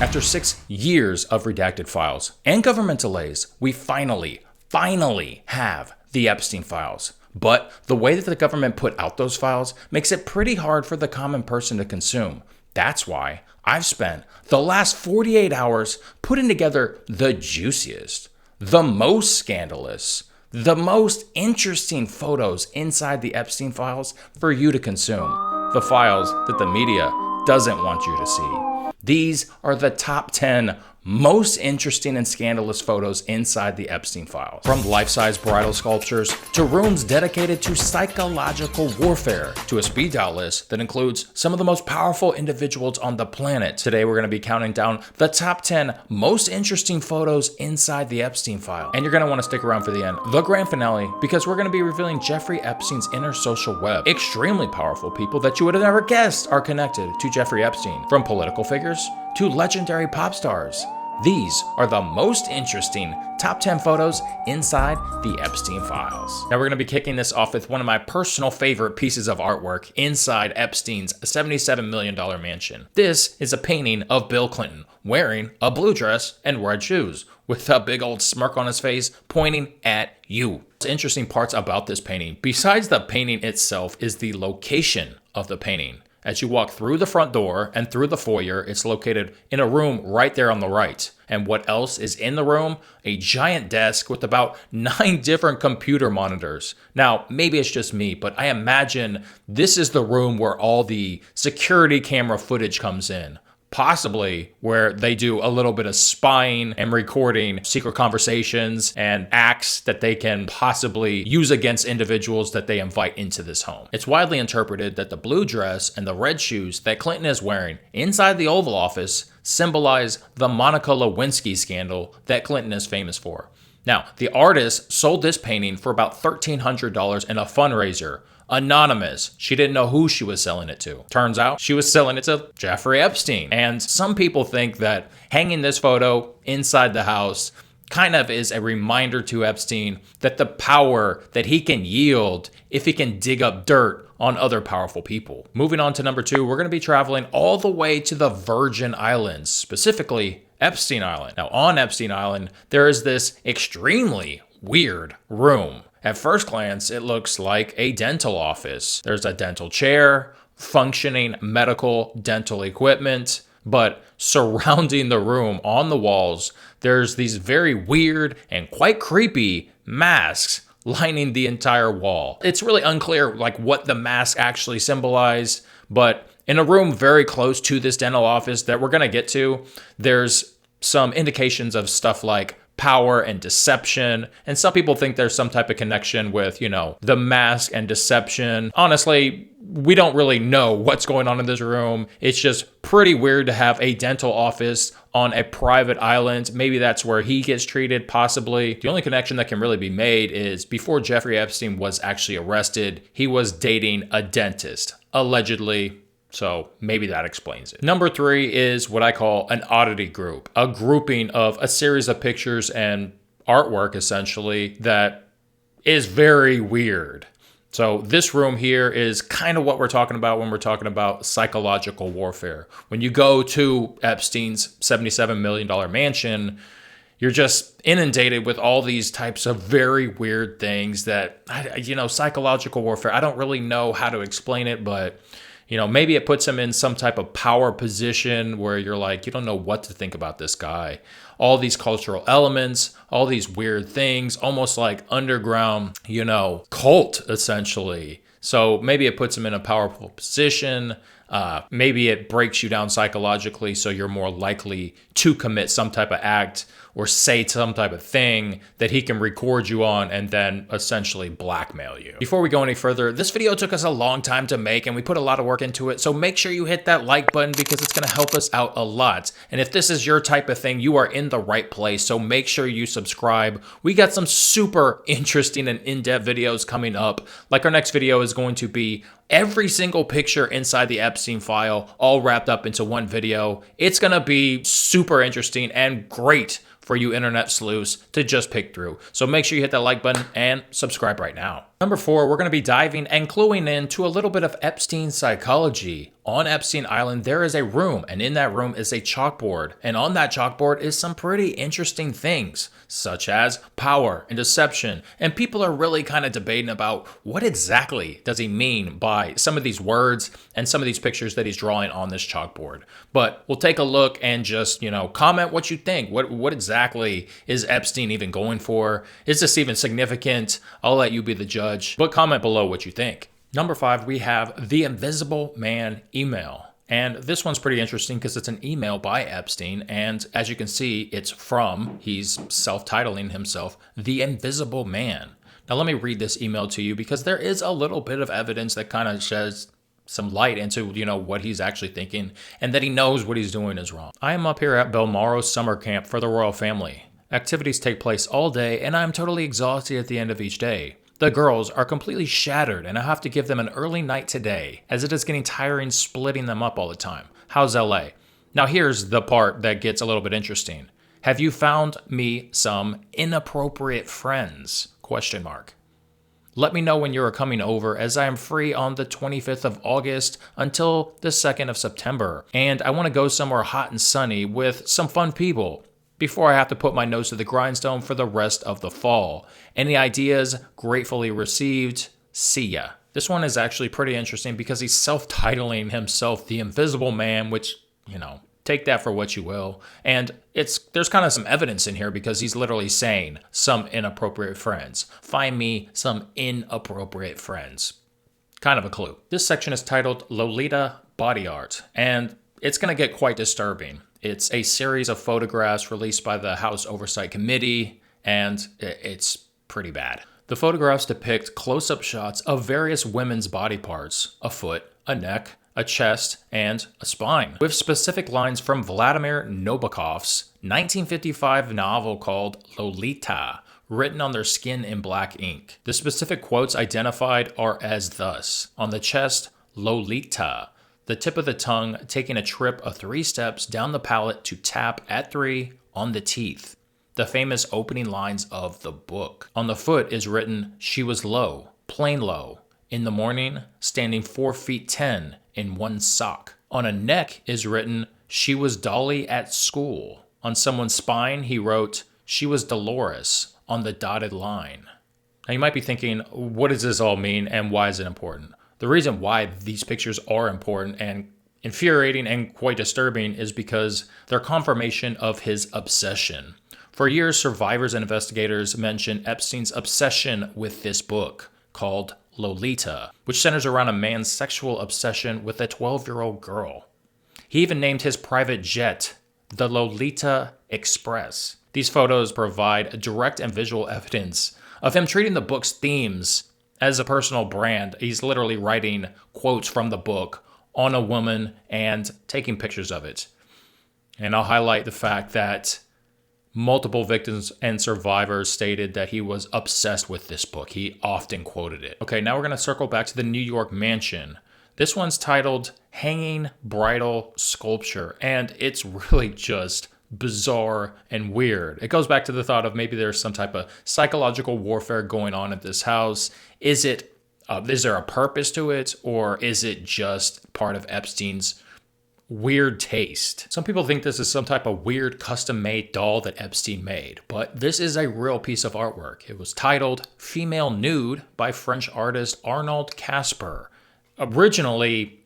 After 6 years of redacted files and government delays, we finally have the Epstein files. But the way that the government put out those files makes it pretty hard for the common person to consume. That's why I've spent the last 48 hours putting together the juiciest, the most scandalous, the most interesting photos inside the Epstein files for you to consume. The files that the media doesn't want you to see. These are the top 10 most interesting and scandalous photos inside the Epstein files. From life-size bridal sculptures to rooms dedicated to psychological warfare to a speed dial list that includes some of the most powerful individuals on the planet. Today we're going to be counting down the top 10 most interesting photos inside the Epstein file. And you're going to want to stick around for the end, the grand finale, because we're going to be revealing Jeffrey Epstein's inner social web. Extremely powerful people that you would have never guessed are connected to Jeffrey Epstein, from political figures to legendary pop stars. These are the most interesting top 10 photos inside the Epstein files. Now we're going to be kicking this off with one of my personal favorite pieces of artwork inside Epstein's $77 million mansion. This is a painting of Bill Clinton wearing a blue dress and red shoes with a big old smirk on his face pointing at you. The interesting parts about this painting, besides the painting itself, is the location of the painting. As you walk through the front door and through the foyer, it's located in a room right there on the right. And what else is in the room? A giant desk with about 9 different computer monitors. Now, maybe it's just me, but I imagine this is the room where all the security camera footage comes in. Possibly where they do a little bit of spying and recording secret conversations and acts that they can possibly use against individuals that they invite into this home. It's widely interpreted that the blue dress and the red shoes that Clinton is wearing inside the Oval Office symbolize the Monica Lewinsky scandal that Clinton is famous for. Now, the artist sold this painting for about $1,300 in a fundraiser. Anonymous. She didn't know who she was selling it to. Turns out she was selling it to Jeffrey Epstein. And some people think that hanging this photo inside the house kind of is a reminder to Epstein that the power that he can yield if he can dig up dirt on other powerful people. Moving on to number 2, we're going to be traveling all the way to the Virgin Islands, specifically Epstein Island. Now, on Epstein Island, there is this extremely weird room. At first glance, it looks like a dental office. There's a dental chair, functioning medical dental equipment, but surrounding the room on the walls, there's these very weird and quite creepy masks lining the entire wall. It's really unclear like what the masks actually symbolize, but in a room very close to this dental office that we're going to get to, there's some indications of stuff like power and deception. And some people think there's some type of connection with, the mask and deception. Honestly, we don't really know what's going on in this room. It's just pretty weird to have a dental office on a private island. Maybe that's where he gets treated, possibly. The only connection that can really be made is before Jeffrey Epstein was actually arrested, he was dating a dentist, allegedly. So maybe that explains it. Number 3 is what I call an oddity group, a grouping of a series of pictures and artwork, essentially, that is very weird. So this room here is kind of what we're talking about when we're talking about psychological warfare. When you go to Epstein's $77 million mansion, you're just inundated with all these types of very weird things that, psychological warfare, I don't really know how to explain it, but maybe it puts him in some type of power position where you're like, you don't know what to think about this guy. All these cultural elements, all these weird things, almost like underground, cult, essentially. So maybe it puts him in a powerful position. Maybe it breaks you down psychologically so you're more likely to commit some type of act or say some type of thing that he can record you on and then essentially blackmail you. Before we go any further, this video took us a long time to make and we put a lot of work into it, so make sure you hit that like button because it's gonna help us out a lot. And if this is your type of thing, you are in the right place, so make sure you subscribe. We got some super interesting and in-depth videos coming up. Like our next video is going to be every single picture inside the Epstein file all wrapped up into one video. It's gonna be super interesting and great for you internet sleuths to just pick through. So make sure you hit that like button and subscribe right now. Number 4, we're going to be diving and cluing into a little bit of Epstein's psychology. On Epstein Island, there is a room, and in that room is a chalkboard. And on that chalkboard is some pretty interesting things, such as power and deception. And people are really kind of debating about what exactly does he mean by some of these words and some of these pictures that he's drawing on this chalkboard. But we'll take a look and just, comment what you think. What exactly is Epstein even going for? Is this even significant? I'll let you be the judge, but comment below what you think. Number 5, we have the Invisible Man email. And this one's pretty interesting because it's an email by Epstein. And as you can see, he's self-titling himself, The Invisible Man. Now let me read this email to you because there is a little bit of evidence that kind of sheds some light into, what he's actually thinking and that he knows what he's doing is wrong. I am up here at Balmoral summer camp for the royal family. Activities take place all day and I'm totally exhausted at the end of each day. The girls are completely shattered and I have to give them an early night today as it is getting tiring splitting them up all the time. How's LA? Now here's the part that gets a little bit interesting. Have you found me some inappropriate friends? ? Let me know when you are coming over as I am free on the 25th of August until the 2nd of September. And I want to go somewhere hot and sunny with some fun people before I have to put my nose to the grindstone for the rest of the fall. Any ideas? Gratefully received. See ya. This one is actually pretty interesting because he's self-titling himself The Invisible Man, which, take that for what you will. And there's kind of some evidence in here because he's literally saying some inappropriate friends. Find me some inappropriate friends. Kind of a clue. This section is titled Lolita Body Art, and it's going to get quite disturbing. It's a series of photographs released by the House Oversight Committee, and it's pretty bad. The photographs depict close-up shots of various women's body parts, a foot, a neck, a chest, and a spine, with specific lines from Vladimir Nabokov's 1955 novel called Lolita, written on their skin in black ink. The specific quotes identified are as thus. On the chest, Lolita. The tip of the tongue taking a trip of 3 steps down the palate to tap at 3 on the teeth. The famous opening lines of the book. On the foot is written, she was low, plain low. In the morning, standing 4 feet 10 in 1 sock. On a neck is written, she was Dolly at school. On someone's spine, he wrote, she was Dolores on the dotted line. Now you might be thinking, what does this all mean and why is it important? The reason why these pictures are important and infuriating and quite disturbing is because they're confirmation of his obsession. For years, survivors and investigators mentioned Epstein's obsession with this book called Lolita, which centers around a man's sexual obsession with a 12-year-old girl. He even named his private jet the Lolita Express. These photos provide direct and visual evidence of him treating the book's themes as a personal brand. He's literally writing quotes from the book on a woman and taking pictures of it. And I'll highlight the fact that multiple victims and survivors stated that he was obsessed with this book. He often quoted it. Okay, now we're going to circle back to the New York mansion. This one's titled Hanging Bridal Sculpture, and it's really just bizarre and weird. It goes back to the thought of maybe there's some type of psychological warfare going on at this house. Is there a purpose to it, or is it just part of Epstein's weird taste? Some people think this is some type of weird custom-made doll that Epstein made, but this is a real piece of artwork. It was titled Female Nude by French artist Arnold Casper. Originally,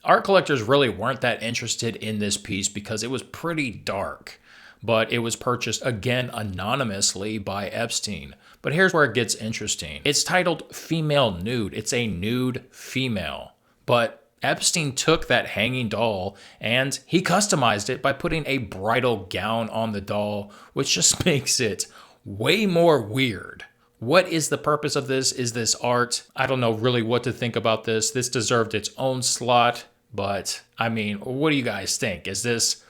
art collectors really weren't that interested in this piece because it was pretty dark, but it was purchased again anonymously by Epstein. But here's where it gets interesting. It's titled Female Nude. It's a nude female, but Epstein took that hanging doll and he customized it by putting a bridal gown on the doll, which just makes it way more weird. What is the purpose of this? Is this art? I don't know really what to think about this. This deserved its own slot, but I mean, what do you guys think? Is this...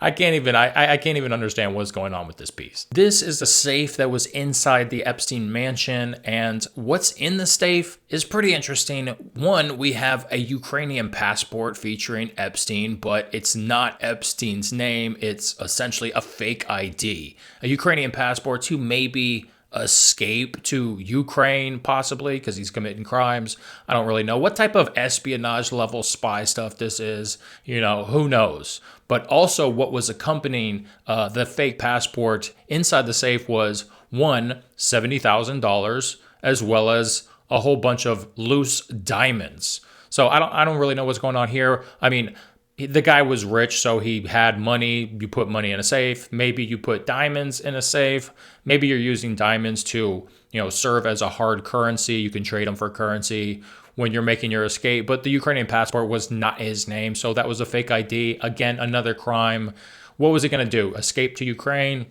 I can't even understand what's going on with this piece. This is the safe that was inside the Epstein mansion, and what's in the safe is pretty interesting. One, we have a Ukrainian passport featuring Epstein, but it's not Epstein's name. It's essentially a fake ID. A Ukrainian passport to maybe escape to Ukraine, possibly, because he's committing crimes. I don't really know what type of espionage level spy stuff this is. Who knows? But also what was accompanying the fake passport inside the safe was one, $70,000, as well as a whole bunch of loose diamonds. So I don't really know what's going on here. I mean, the guy was rich, so he had money. You put money in a safe. Maybe you put diamonds in a safe. Maybe you're using diamonds to, serve as a hard currency. You can trade them for currency when you're making your escape. But the Ukrainian passport was not his name, so that was a fake ID. Again, another crime. What was it going to do? Escape to Ukraine?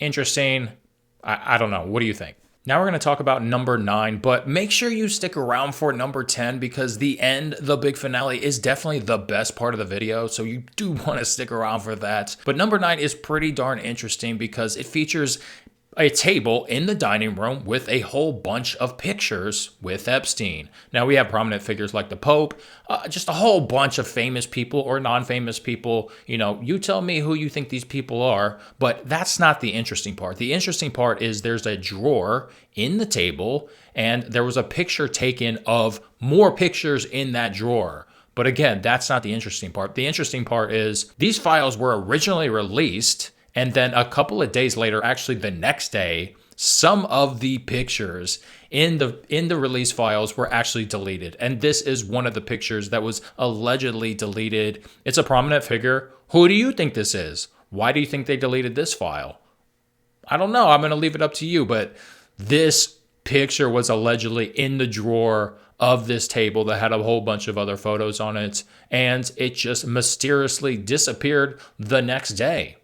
Interesting. I don't know. What do you think? Now we're going to talk about number 9, but make sure you stick around for number 10 because the end, the big finale, is definitely the best part of the video, so you do want to stick around for that. But number 9 is pretty darn interesting because it features a table in the dining room with a whole bunch of pictures with Epstein. Now we have prominent figures like the Pope, just a whole bunch of famous people or non-famous people. You tell me who you think these people are, but that's not the interesting part. The interesting part is there's a drawer in the table and there was a picture taken of more pictures in that drawer. But again, that's not the interesting part. The interesting part is these files were originally released, and then a couple of days later, actually the next day, some of the pictures in the release files were actually deleted. And this is one of the pictures that was allegedly deleted. It's a prominent figure. Who do you think this is? Why do you think they deleted this file? I don't know. I'm going to leave it up to you. But this picture was allegedly in the drawer of this table that had a whole bunch of other photos on it. And it just mysteriously disappeared the next day.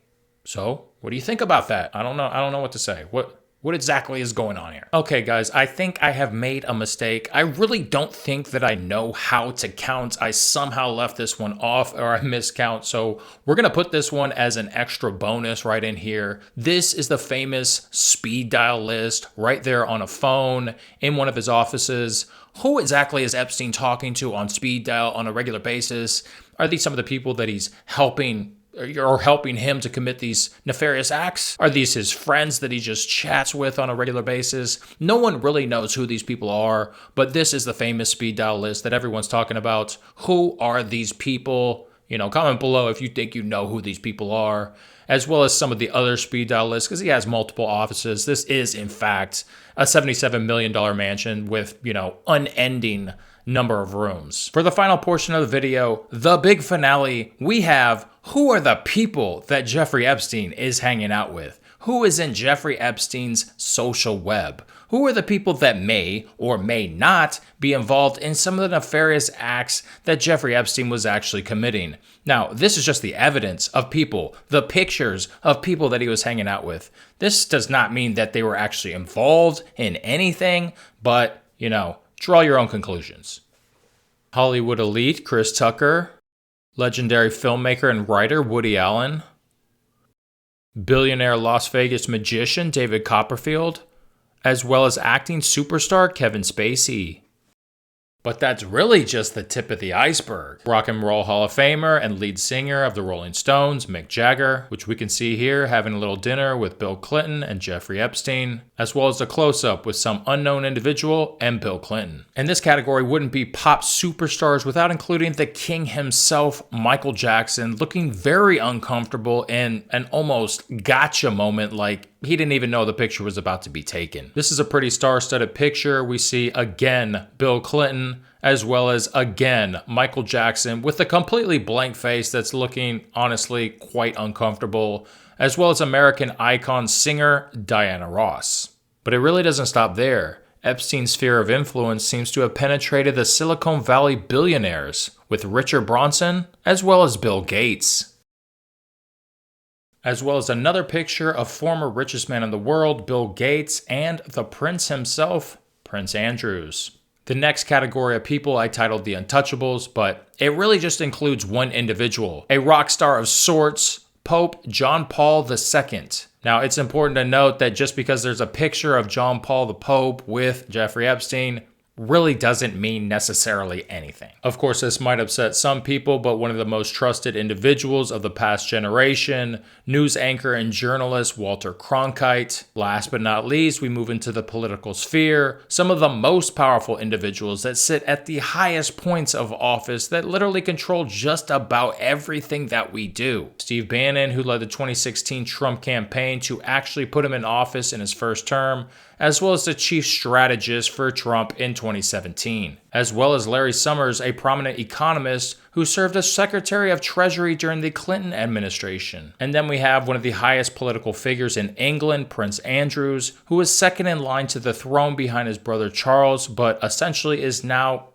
So, what do you think about that? I don't know what to say. What exactly is going on here? Okay, guys, I think I have made a mistake. I really don't think that I know how to count. I somehow left this one off or I miscount. So we're going to put this one as an extra bonus right in here. This is the famous speed dial list right there on a phone in one of his offices. Who exactly is Epstein talking to on speed dial on a regular basis? Are these some of the people that he's helping him to commit these nefarious acts? Are these his friends that he just chats with on a regular basis? No one really knows who these people are, but this is the famous speed dial list that everyone's talking about. Who are these people? Comment below if you think you know who these people are, as well as some of the other speed dial lists, because he has multiple offices. This is, in fact, a $77 million mansion with, unending number of rooms. For the final portion of the video, the big finale, we have who are the people that Jeffrey Epstein is hanging out with? Who is in Jeffrey Epstein's social web? Who are the people that may or may not be involved in some of the nefarious acts that Jeffrey Epstein was actually committing? Now, this is just the evidence of people, the pictures of people that he was hanging out with. This does not mean that they were actually involved in anything, but, draw your own conclusions. Hollywood elite Chris Tucker, legendary filmmaker and writer Woody Allen, billionaire Las Vegas magician David Copperfield, as well as acting superstar Kevin Spacey. But that's really just the tip of the iceberg. Rock and Roll Hall of Famer and lead singer of the Rolling Stones, Mick Jagger, which we can see here having a little dinner with Bill Clinton and Jeffrey Epstein, as well as a close-up with some unknown individual and Bill Clinton. And this category wouldn't be pop superstars without including the king himself, Michael Jackson, looking very uncomfortable in an almost gotcha moment, like he didn't even know the picture was about to be taken. This is a pretty star-studded picture. We see, again, Bill Clinton, as well as, again, Michael Jackson with a completely blank face that's looking, honestly, quite uncomfortable, as well as American icon singer Diana Ross. But it really doesn't stop there. Epstein's sphere of influence seems to have penetrated the Silicon Valley billionaires, with Richard Branson, as well as Bill Gates. As well as another picture of former richest man in the world, Bill Gates, and the prince himself, Prince Andrews. The next category of people I titled the Untouchables, but it really just includes one individual, a rock star of sorts, Pope John Paul II. Now, it's important to note that just because there's a picture of John Paul the Pope with Jeffrey Epstein, really doesn't mean necessarily anything. Of course, this might upset some people, but one of the most trusted individuals of the past generation, news anchor and journalist Walter Cronkite. Last but not least, we move into the political sphere. Some of the most powerful individuals that sit at the highest points of office that literally control just about everything that we do. Steve Bannon, who led the 2016 Trump campaign to actually put him in office in his first term, as well as the chief strategist for Trump in 2017, as well as Larry Summers, a prominent economist who served as Secretary of Treasury during the Clinton administration. And then we have one of the highest political figures in England, Prince Andrew, who was second in line to the throne behind his brother Charles, but essentially is now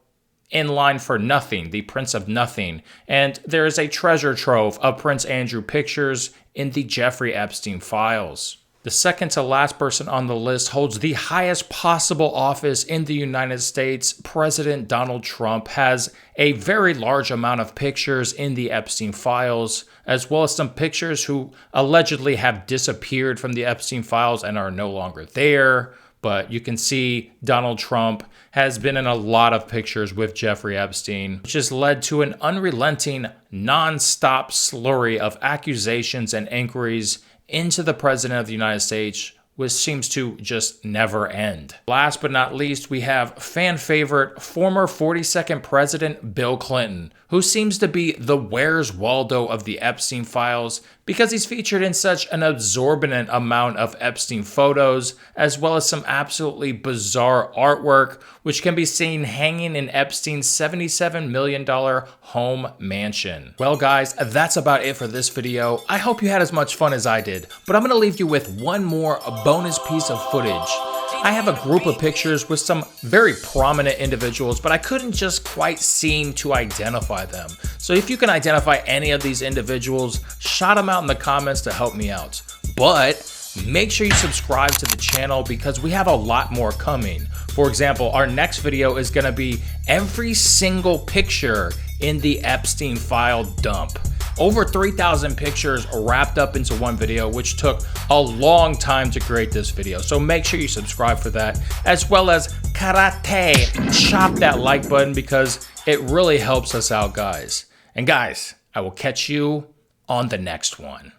in line for nothing, the Prince of Nothing. And there is a treasure trove of Prince Andrew pictures in the Jeffrey Epstein files. The second to last person on the list holds the highest possible office in the United States. President Donald Trump has a very large amount of pictures in the Epstein files, as well as some pictures who allegedly have disappeared from the Epstein files and are no longer there. But you can see Donald Trump has been in a lot of pictures with Jeffrey Epstein, which has led to an unrelenting, non-stop slurry of accusations and inquiries into the President of the United States, which seems to just never end. Last but not least, we have fan favorite former 42nd President Bill Clinton, who seems to be the Where's Waldo of the Epstein files because he's featured in such an absorbent amount of Epstein photos, as well as some absolutely bizarre artwork, which can be seen hanging in Epstein's $77 million home mansion. Well guys, that's about it for this video. I hope you had as much fun as I did, but I'm gonna leave you with one more bonus piece of footage. I have a group of pictures with some very prominent individuals, but I couldn't just quite seem to identify them. So if you can identify any of these individuals, shout them out in the comments to help me out. But make sure you subscribe to the channel because we have a lot more coming. For example, our next video is gonna be every single picture in the Epstein file dump. Over 3,000 pictures wrapped up into one video, which took a long time to create this video. So make sure you subscribe for that, as well as karate, chop that like button because it really helps us out, guys. And guys, I will catch you on the next one.